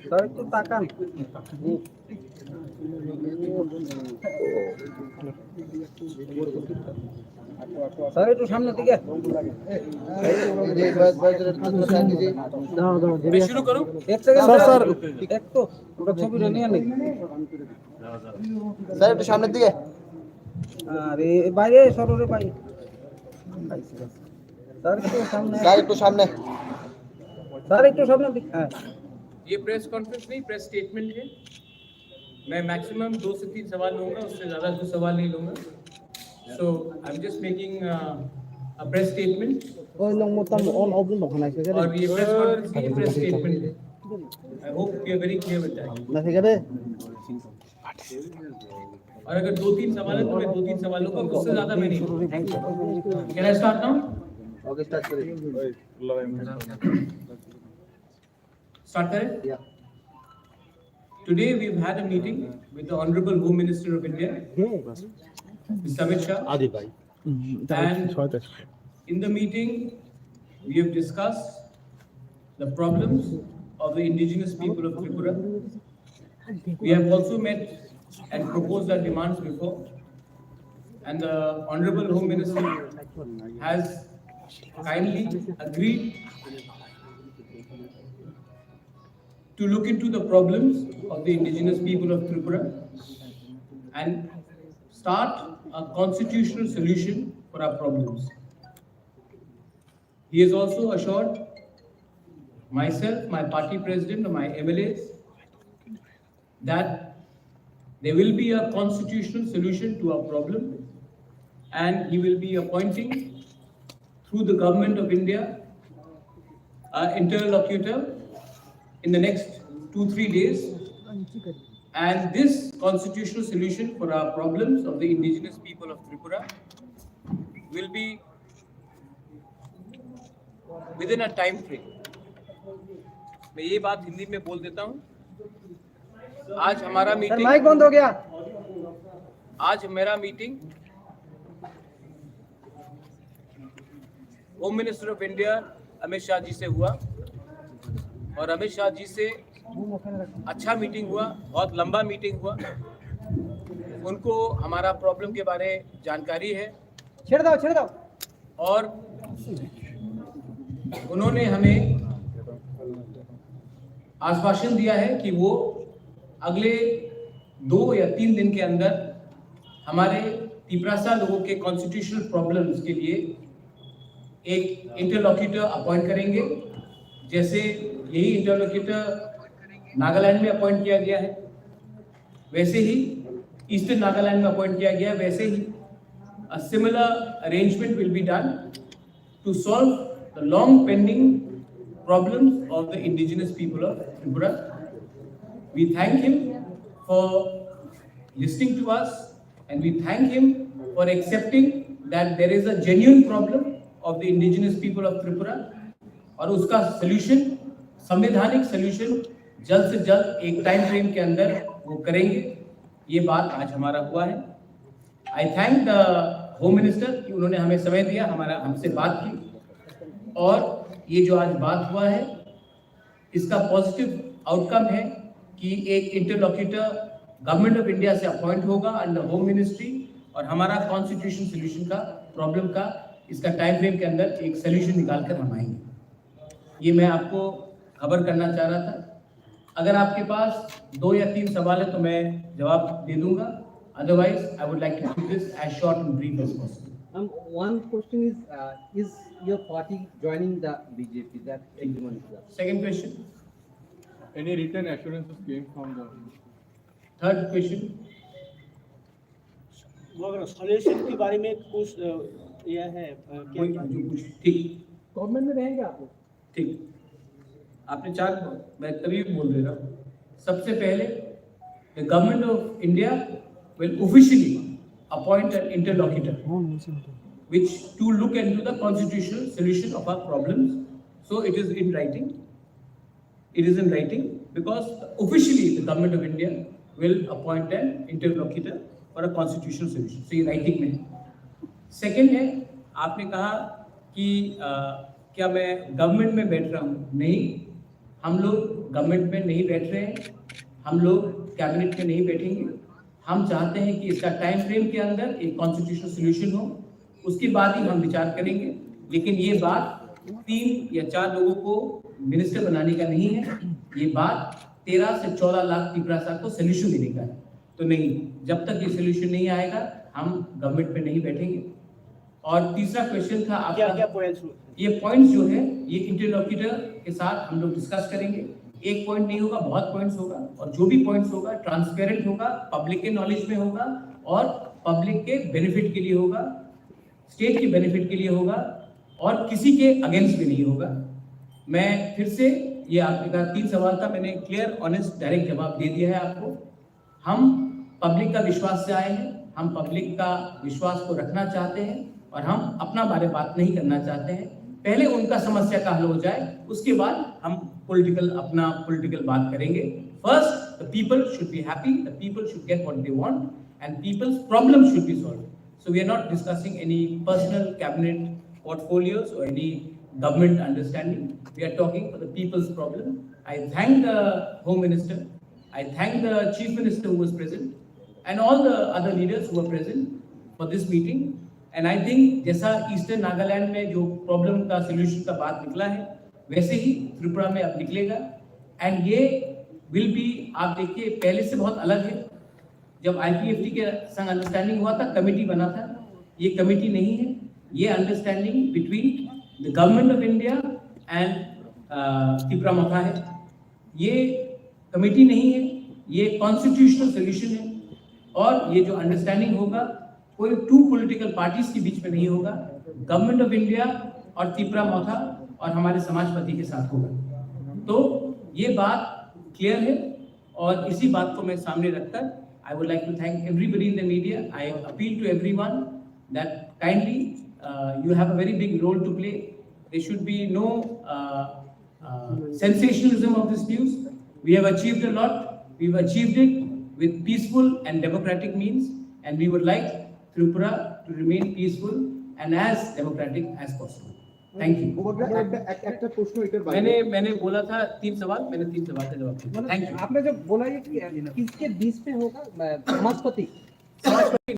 Sir একটু তাকান। Sir একটু সামনের দিকে। शुरू करूं? এক সেকেন্ড স্যার, একটু ওটা ছবিটা নিয়ে নিই। স্যার একটু সামনের দিকে। আরে বাইরে সরোরে পাই। স্যার একটু সামনে। স্যার একটু সামনে। স্যার একটু সামনের দিকে। হ্যাঁ ये प्रेस कॉन्फ्रेंस नहीं, प्रेस स्टेटमेंट है। मैं मैक्सिमम 2 से 3 सवाल लूंगा, उससे ज़्यादा कोई सवाल नहीं लूंगा। So I am just making a press statement. ওই লং মতন অন অফ দিন বখানাইছে রে और ये प्रेस कॉन्फ्रेंस नहीं, प्रेस स्टेटमेंट है। I hope we are very clear with that. না ঠিক আছে। और अगर 2-3 सवाल है तो मैं 2-3 सवाल लूंगा, उससे ज़्यादा मैं नहीं लूंगा। Can I start now? Okay start করি। Start करें? Today we've had a meeting with the Honorable Home Minister of India, Mr. Amit Shah. And in the meeting, we have discussed the problems of the indigenous people of Tripura. We have also met and proposed our demands before. And the Honorable Home Minister has kindly agreed to look into the problems of the indigenous people of Tripura and start a constitutional solution for our problems. He has also assured myself, my party president, and my MLAs that there will be a constitutional solution to our problem, and he will be appointing through the government of India an interlocutor in the next 2-3 days, and this constitutional solution for our problems of the indigenous people of Tripura will be within a time frame. मैं ये बात हिंदी में बोल देता हूँ। आज हमारा sir meeting mic বন্ধ हो गया। आज मेरा meeting home minister of India Amit Shah ji से हुआ, और अमित शाह जी से अच्छा मीटिंग हुआ, बहुत लंबा मीटिंग हुआ। उनको हमारा प्रॉब्लम के बारे जानकारी है ছেড়ে দাও ছেড়ে দাও। और उन्होंने हमें आश्वासन दिया है कि वो अगले 2 या 3 दिन के अंदर हमारे तिपरासा लोगों के कॉन्स्टिट्यूशनल प्रॉब्लम्स के लिए एक इंटरलॉक्यूटर अपॉइंट करेंगे। जैसे यही इंटरलॉक्यूटर नागालैंड में अपॉइंट किया गया है, वैसे ही ईस्टर्न नागालैंड में अपॉइंट किया गया है, वैसे ही a similar arrangement will be done to solve the long pending problems of the indigenous people of Tripura. We thank him for listening to us, and we thank him for accepting that there is a genuine problem of the indigenous people of Tripura, और उसका solution, संवैधानिक solution जल्द से जल्द एक time frame के अंदर वो करेंगे। ये बात आज हमारा हुआ है। आई थैंक द होम मिनिस्टर कि उन्होंने हमें समय दिया, हमसे बात की, और ये जो आज बात हुआ है इसका पॉजिटिव आउटकम है कि एक इंटरलॉक्यूटर गवर्नमेंट ऑफ इंडिया से अपॉइंट होगा अंडर होम मिनिस्ट्री, और हमारा कॉन्स्टिट्यूशन सोल्यूशन का प्रॉब्लम का इसका टाइम फ्रेम के अंदर एक सोल्यूशन निकाल कर हम आएंगे। ये मैं आपको खबर करना चाह रहा था। अगर आपके पास 2 या 3 सवाल है तो मैं जवाब दे दूंगा, otherwise I would like to keep this as short and brief as possible. One question is your party joining the BJP? That everyone is there. Second question. Any written assurances came from the Third question. मगर solution के बारे में कुछ यह है कोई जो कुछ ठीक गवर्नमेंट में रहेंगे आप लोग? ठीक, आपने 4, मैं तभी बोल दे रहा हूँ। सबसे पहले the government of India will officially appoint an interlocutor which to look into the constitutional solution of our problems. So it is in writing. It is in writing because officially the government of India will appoint an interlocutor for a constitutional solution. So ये writing में है। Second है, आपने कहा कि क्या मैं government में बैठ रहा हूँ? नहीं, हम लोग गवर्नमेंट में नहीं बैठ रहे हैं, हम लोग कैबिनेट में नहीं बैठेंगे। हम चाहते हैं कि इसका टाइम फ्रेम के अंदर एक कॉन्स्टिट्यूशनल सोल्यूशन हो, उसके बाद ही हम विचार करेंगे। लेकिन ये बात 3 या 4 लोगों को मिनिस्टर बनाने का नहीं है, ये बात 13 से 14 लाख तिपरासा को सोल्यूशन देने का है। तो नहीं, जब तक ये सोल्यूशन नहीं आएगा हम गवर्नमेंट में नहीं बैठेंगे। और तीसरा क्वेश्चन था क्या आपका, क्या पॉइंट्स? ये पॉइंट्स जो है ये इंटरलॉक्यूटर के साथ हम लोग डिस्कस करेंगे। एक पॉइंट नहीं होगा, बहुत पॉइंट्स होगा, और जो भी पॉइंट्स होगा ट्रांसपेरेंट होगा, पब्लिक के नॉलेज में होगा और पब्लिक के बेनिफिट के लिए होगा, स्टेट के बेनिफिट के लिए होगा और किसी के अगेंस्ट भी नहीं होगा। मैं फिर से, ये आपने कहा 3 सवाल था, मैंने क्लियर ऑनेस्ट डायरेक्ट जवाब दे दिया है आपको। हम पब्लिक का विश्वास से आए हैं, हम पब्लिक का विश्वास को रखना चाहते हैं और हम अपना बारे बात नहीं करना चाहते हैं। पहले उनका समस्या का हल हो जाए, उसके बाद हम अपना पॉलिटिकल बात करेंगे। First the people should be happy, the people should get what they want and people's problem should be solved. So we are not discussing any personal cabinet portfolios or any government understanding. We are talking for the people's problem. I thank the Home Minister, I thank the Chief Minister who was present and all the other leaders who were present for this meeting. And I think जैसा eastern Nagaland में जो problem का solution का बात निकला है, वैसे ही त्रिपुरा में अब निकलेगा। एंड ये विल बी, आप देखिए पहले से बहुत अलग है। जब IPFT के संग अंडरस्टैंडिंग हुआ था, कमेटी बना था, ये कमेटी नहीं है, ये understanding between the government of India and Tripura मथा है। ये कमेटी नहीं है, ये कॉन्स्टिट्यूशनल सोल्यूशन है। और ये जो अंडरस्टैंडिंग होगा कोई 2 पॉलिटिकल पार्टीज के बीच में नहीं होगा, गवर्नमेंट ऑफ इंडिया और त्रिपुरा मथा और हमारे समाजपति के साथ होगा। तो ये बात क्लियर है और इसी बात को मैं सामने रखकर I would like to thank everybody in the media. I appeal to everyone that kindly you have a very big role to play. There should be no sensationalism of this news. We have achieved a lot. We've achieved it with peaceful and democratic means, and we would like Tripura to remain peaceful and as democratic as possible. Thank you. একটা প্রশ্ন এটার বাইরে मैंने बोला था 3 सवाल, मैंने 3 सवाल का जवाब दिया। Thank you. आपने जब बोला ये कि किसके बीच में होगा समाजपति